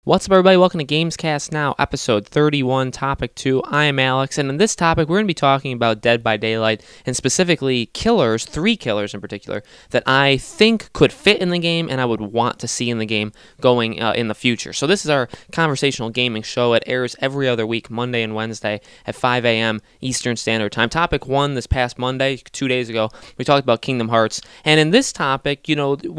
What's up, everybody? Welcome to Gamescast Now, episode 31, topic 2. I am Alex, and in this topic, we're going to be talking about Dead by Daylight, and specifically killers, 3 killers in particular, that I think could fit in the game and I would want to see in the game going in the future. So this is our conversational gaming show. It airs every other week, Monday and Wednesday at 5 a.m. Eastern Standard Time. Topic 1 this past Monday, 2 days ago, we talked about Kingdom Hearts, and in this topic, we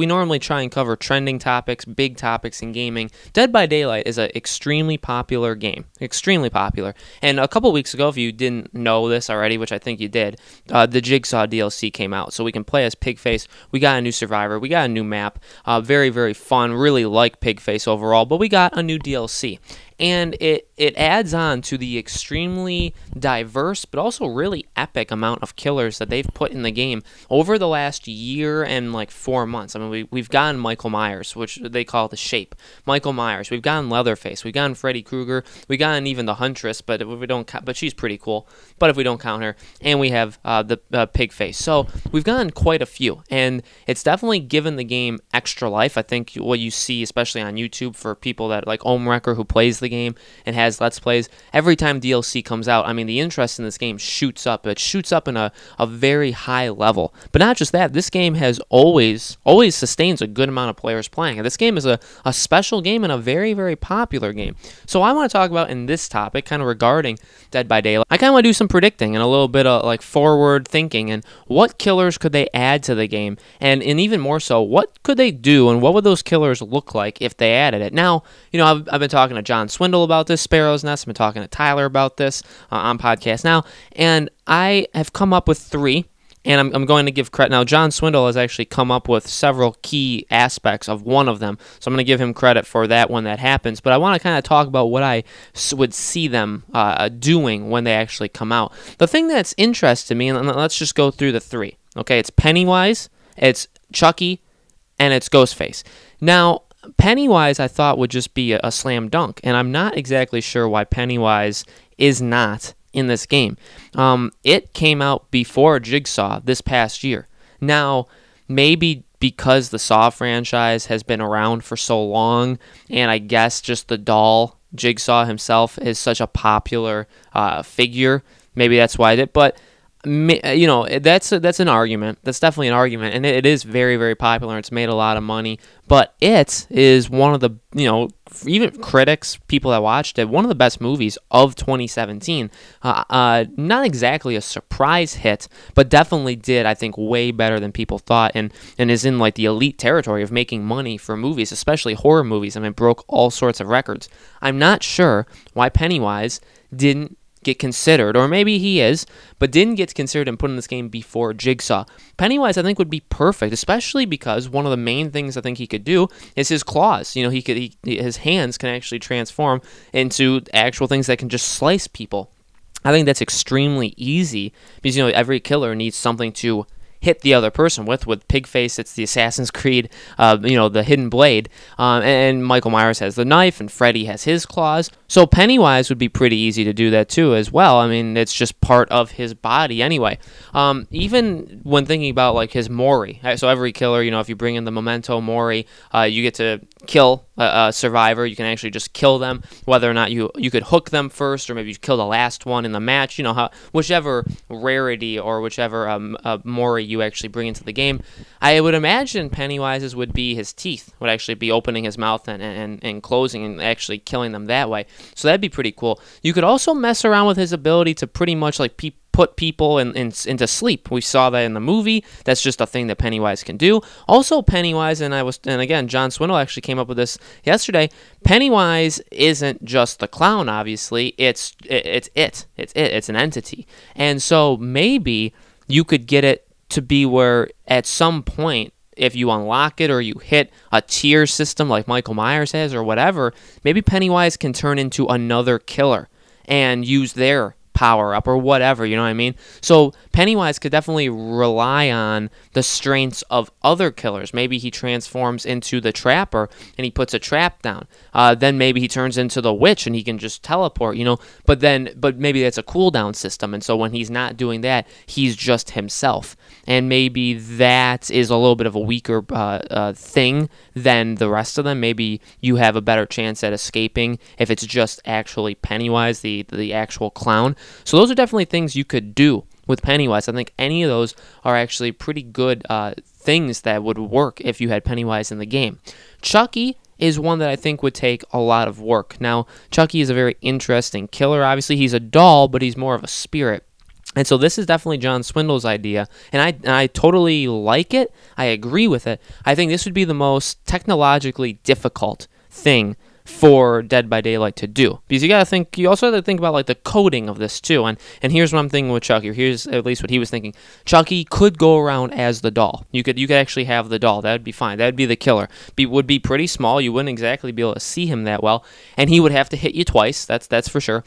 normally try and cover trending topics, big topics in gaming. Dead by Daylight is an extremely popular game. Extremely popular. And a couple weeks ago, if you didn't know this already, which I think you did, the Jigsaw DLC came out. So we can play as Pigface. We got a new survivor. We got a new map. Very, very fun. Really like Pigface overall. But we got a new DLC. And it adds on to the extremely diverse but also really epic amount of killers that they've put in the game over the last year and like 4 months. I mean, we've gotten Michael Myers, which they call the Shape. Michael Myers. We've gotten Leatherface. We've gotten Freddy Krueger. We've gotten even the Huntress, but if we don't, but she's pretty cool. But if we don't count her, and we have the Pigface. So we've gotten quite a few, and it's definitely given the game extra life. I think what you see, especially on YouTube, for people that like Omwrecker, who plays the game and has Let's Plays, every time DLC comes out, I mean, the interest in this game shoots up. It shoots up in a very high level. But not just that, this game has always sustains a good amount of players playing. This game is a special game and a very, very popular game. So I want to talk about in this topic, kind of regarding Dead by Daylight, I kind of want to do some predicting and a little bit of like forward thinking and what killers could they add to the game, and even more so, what could they do and what would those killers look like if they added it. Now, I've been talking to John Swindle about this, Sparrow's Nest. I've been talking to Tyler about this on Podcast Now, and I have come up with 3. And I'm going to give credit. Now, John Swindle has actually come up with several key aspects of one of them. So I'm going to give him credit for that when that happens. But I want to kind of talk about what I would see them doing when they actually come out. The thing that's interesting to me, and let's just go through the 3. Okay, it's Pennywise, it's Chuckie, and it's Ghostface. Now, Pennywise I thought would just be a slam dunk. And I'm not exactly sure why Pennywise is not in this game. It came out before Jigsaw this past year. Now, maybe because the Saw franchise has been around for so long, and I guess just the doll, Jigsaw himself, is such a popular figure, maybe that's why I did. But that's an argument. That's definitely an argument, and it is very, very popular. It's made a lot of money, but it is one of the, even critics, people that watched it, one of the best movies of 2017. Not exactly a surprise hit, but definitely did, I think, way better than people thought, and is in like the elite territory of making money for movies, especially horror movies. I mean, it broke all sorts of records. I'm not sure why Pennywise didn't get considered, or maybe he is, but didn't get considered and put in this game before Jigsaw. Pennywise, I think, would be perfect, especially because one of the main things I think he could do is his claws. His hands can actually transform into actual things that can just slice people. I think that's extremely easy because, every killer needs something to hit the other person with. With Pigface, it's the Assassin's Creed, the hidden blade, and Michael Myers has the knife, and Freddy has his claws. So Pennywise would be pretty easy to do that too as well. I mean, it's just part of his body anyway. Even when thinking about like his Mori, so every killer, if you bring in the Memento Mori, you get to kill a survivor. You can actually just kill them, whether or not you could hook them first, or maybe you kill the last one in the match. Whichever rarity or whichever Mori you actually bring into the game. I would imagine Pennywise's would be his teeth, would actually be opening his mouth and closing and actually killing them that way. So that'd be pretty cool. You could also mess around with his ability to pretty much like put people into sleep. We saw that in the movie. That's just a thing that Pennywise can do. Also, Pennywise, and again, John Swindle actually came up with this yesterday. Pennywise isn't just the clown, obviously. It's an entity. And so maybe you could get it to be where at some point, if you unlock it or you hit a tier system like Michael Myers has or whatever, maybe Pennywise can turn into another killer and use their power up or whatever, you know what I mean? So Pennywise could definitely rely on the strengths of other killers. Maybe he transforms into the trapper and he puts a trap down. Then maybe he turns into the witch and he can just teleport, you know? But maybe that's a cooldown system, and so when he's not doing that, he's just himself. And maybe that is a little bit of a weaker thing than the rest of them. Maybe you have a better chance at escaping if it's just actually Pennywise, the actual clown. So those are definitely things you could do with Pennywise. I think any of those are actually pretty good things that would work if you had Pennywise in the game. Chucky is one that I think would take a lot of work. Now, Chucky is a very interesting killer. Obviously, he's a doll, but he's more of a spirit. And so this is definitely John Swindle's idea, and I totally like it. I agree with it. I think this would be the most technologically difficult thing for Dead by Daylight to do, because you also have to think about like the coding of this too. And here's what I'm thinking with Chucky. Here's at least what he was thinking. Chucky could go around as the doll. You could actually have the doll. That would be fine. That would be the killer. Would be pretty small. You wouldn't exactly be able to see him that well, and he would have to hit you twice. That's for sure.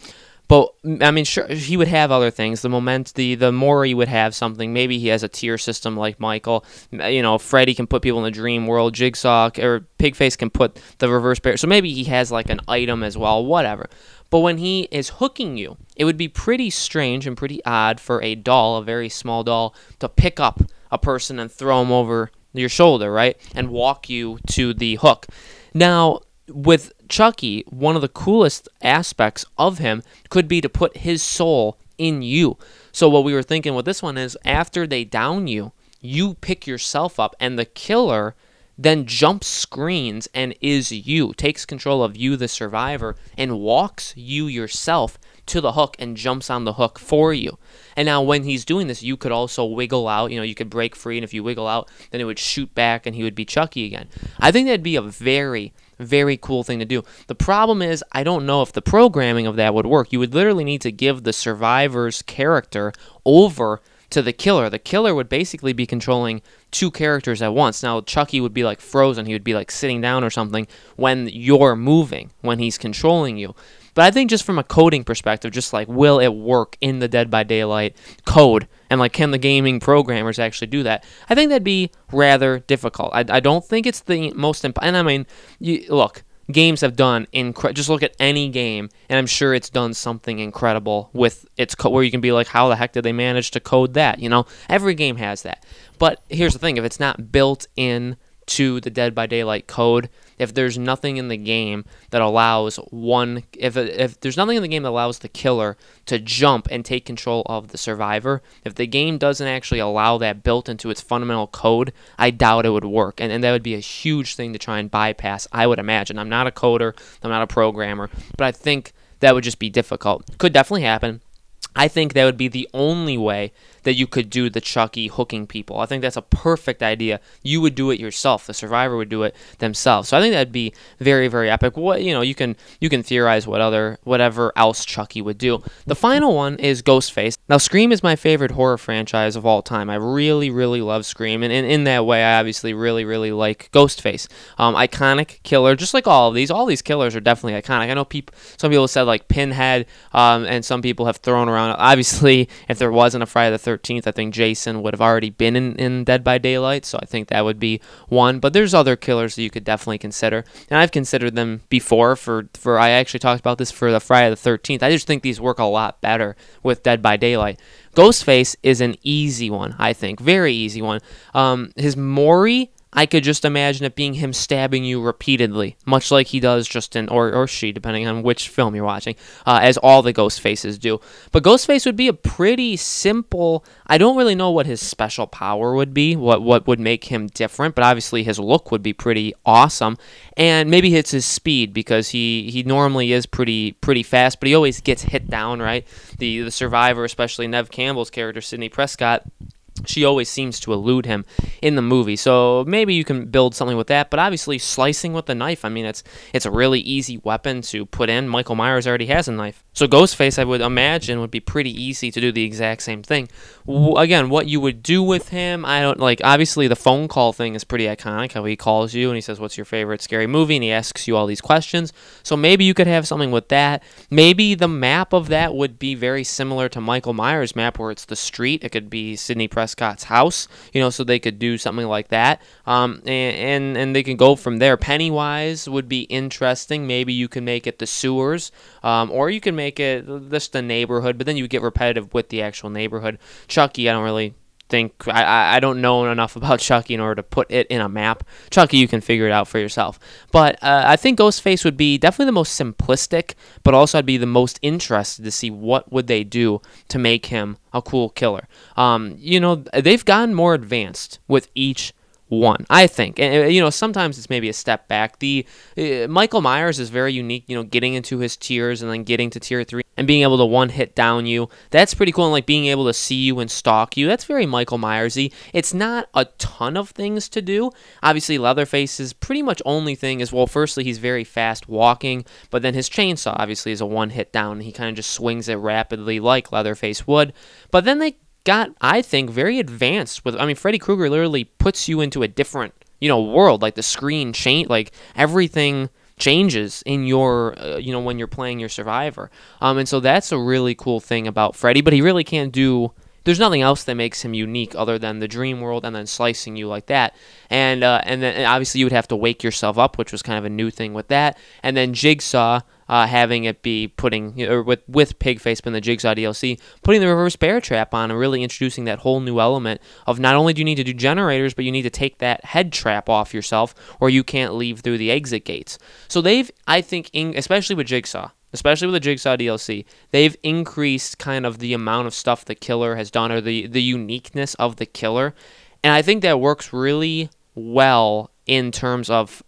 But, I mean, sure, he would have other things. The more he would have something, maybe he has a tier system like Michael. You know, Freddy can put people in the dream world. Jigsaw or Pigface can put the reverse barrier. So maybe he has like an item as well, whatever. But when he is hooking you, it would be pretty strange and pretty odd for a doll, a very small doll, to pick up a person and throw him over your shoulder, right? And walk you to the hook. Now, with Chucky, one of the coolest aspects of him could be to put his soul in you. So what we were thinking with this one is after they down you, you pick yourself up, and the killer then jumps screens and is you, takes control of you, the survivor, and walks you yourself to the hook and jumps on the hook for you. And now when he's doing this, you could also wiggle out. You know, you could break free, and if you wiggle out, then it would shoot back and he would be Chucky again. I think that'd be a very, very cool thing to do. The problem is, I don't know if the programming of that would work. You would literally need to give the survivor's character over to the killer. The killer would basically be controlling two characters at once. Now, Chucky would be like frozen. He would be like sitting down or something when you're moving, when he's controlling you. But I think just from a coding perspective, just like, will it work in the Dead by Daylight code? And like, can the gaming programmers actually do that? I think that'd be rather difficult. I don't think it's the most and I mean, look, games have done just look at any game, and I'm sure it's done something incredible with its code, where you can be like, how the heck did they manage to code that? You know, every game has that. But here's the thing: if it's not built in to the Dead by Daylight code, if there's nothing in the game that allows if there's nothing in the game that allows the killer to jump and take control of the survivor, if the game doesn't actually allow that built into its fundamental code, I doubt it would work. And that would be a huge thing to try and bypass, I would imagine. I'm not a coder, I'm not a programmer, but I think that would just be difficult. Could definitely happen. I think that would be the only way that you could do the Chucky hooking people. I think that's a perfect idea. You would do it yourself. The survivor would do it themselves. So I think that'd be very, very epic. You can theorize whatever else Chucky would do. The final one is Ghostface. Now, Scream is my favorite horror franchise of all time. I really, really love Scream, and in that way, I obviously really, really like Ghostface. Iconic killer, just like all of these. All these killers are definitely iconic. I know some people said like Pinhead, and some people have thrown around. Obviously, if there wasn't a Friday the 13th, I think Jason would have already been in Dead by Daylight, so I think that would be one. But there's other killers that you could definitely consider, and I've considered them before. I actually talked about this for the Friday the 13th. I just think these work a lot better with Dead by Daylight. Ghostface is an easy one, I think, very easy one. His Maury, I could just imagine it being him stabbing you repeatedly, much like he does just in, or she, depending on which film you're watching, as all the Ghostfaces do. But Ghostface would be a pretty simple, I don't really know what his special power would be, what would make him different, but obviously his look would be pretty awesome, and maybe it's his speed, because he normally is pretty fast, but he always gets hit down, right? The survivor, especially Neve Campbell's character, Sidney Prescott, she always seems to elude him in the movie, so maybe you can build something with that. But obviously, slicing with the knife, I mean, it's a really easy weapon to put in. Michael Myers already has a knife, so Ghostface, I would imagine, would be pretty easy to do the exact same thing Again, what you would do with him, I don't like. Obviously, the phone call thing is pretty iconic. How he calls you and he says, "What's your favorite scary movie?" and he asks you all these questions. So maybe you could have something with that. Maybe the map of that would be very similar to Michael Myers' map, where it's the street. It could be Sidney Prescott's house. So they could do something like that. And they can go from there. Pennywise would be interesting. Maybe you can make it the sewers, or you can make it just the neighborhood. But then you get repetitive with the actual neighborhood. Chucky, I don't really think I don't know enough about Chucky in order to put it in a map. Chucky, you can figure it out for yourself. But I think Ghostface would be definitely the most simplistic, but also I'd be the most interested to see what would they do to make him a cool killer. They've gotten more advanced with each one, I think. And sometimes it's maybe a step back. The Michael Myers is very unique, getting into his tiers and then getting to tier 3 and being able to one hit down you. That's pretty cool. And like being able to see you and stalk you, that's very Michael Myers-y. It's not a ton of things to do. Obviously, Leatherface's pretty much only thing is, well, firstly, he's very fast walking, but then his chainsaw obviously is a one hit down, and he kind of just swings it rapidly like Leatherface would. But then they got, I think, very advanced with, Freddy Krueger literally puts you into a different, world. Like the screen change, like everything changes in your, when you're playing your survivor. And so that's a really cool thing about Freddy, but he really can't do, there's nothing else that makes him unique other than the dream world and then slicing you like that. And then obviously you would have to wake yourself up, which was kind of a new thing with that. And then Jigsaw, having it be putting, with Pigface in the Jigsaw DLC, putting the reverse bear trap on and really introducing that whole new element of not only do you need to do generators, but you need to take that head trap off yourself or you can't leave through the exit gates. So they've, I think, especially with the Jigsaw DLC, they've increased kind of the amount of stuff the killer has done or the uniqueness of the killer. And I think that works really well in terms of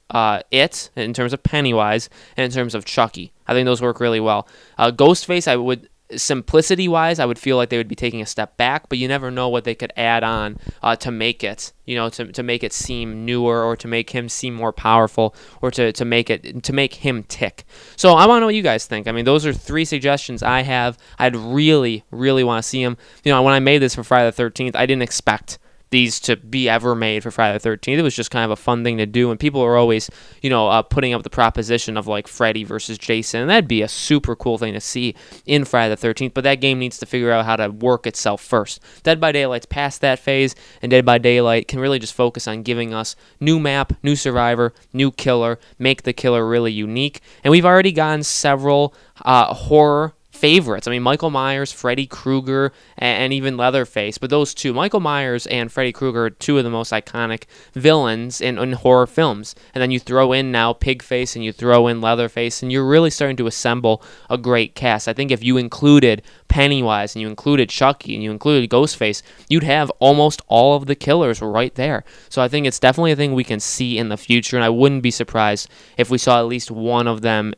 in terms of Pennywise, and in terms of Chucky. I think those work really well. Ghostface, simplicity-wise, I would feel like they would be taking a step back, but you never know what they could add on to make it, to make it seem newer or to make him seem more powerful or to make him tick. So I want to know what you guys think. Those are 3 suggestions I have. I'd really, really want to see them. When I made this for Friday the 13th, I didn't expect these to be ever made for Friday the 13th. It was just kind of a fun thing to do, and people are always, putting up the proposition of like Freddy versus Jason, and that'd be a super cool thing to see in Friday the 13th, but that game needs to figure out how to work itself first. Dead by Daylight's past that phase, and Dead by Daylight can really just focus on giving us new map, new survivor, new killer, make the killer really unique, and we've already gotten several horror favorites. Michael Myers, Freddy Krueger, and even Leatherface. But those two, Michael Myers and Freddy Krueger, are two of the most iconic villains in horror films. And then you throw in now Pigface and you throw in Leatherface, and you're really starting to assemble a great cast. I think if you included Pennywise and you included Chucky and you included Ghostface, you'd have almost all of the killers right there. So I think it's definitely a thing we can see in the future, and I wouldn't be surprised if we saw at least one of them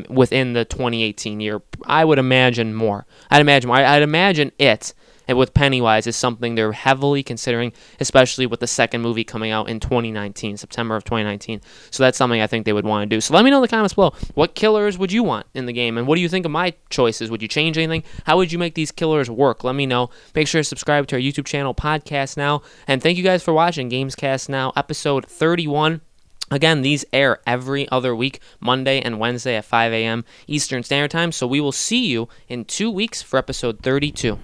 within the 2018 year. I would imagine more. I'd imagine it, and with Pennywise, is something they're heavily considering, especially with the second movie coming out in 2019, September of 2019. So that's something I think they would want to do. So let me know in the comments below, what killers would you want in the game, and what do you think of my choices? Would you change anything? How would you make these killers work? Let me know. Make sure to subscribe to our YouTube channel, Podcast Now, and thank you guys for watching Gamescast Now, episode 31. Again, these air every other week, Monday and Wednesday at 5 a.m. Eastern Standard Time, so we will see you in 2 weeks for episode 32.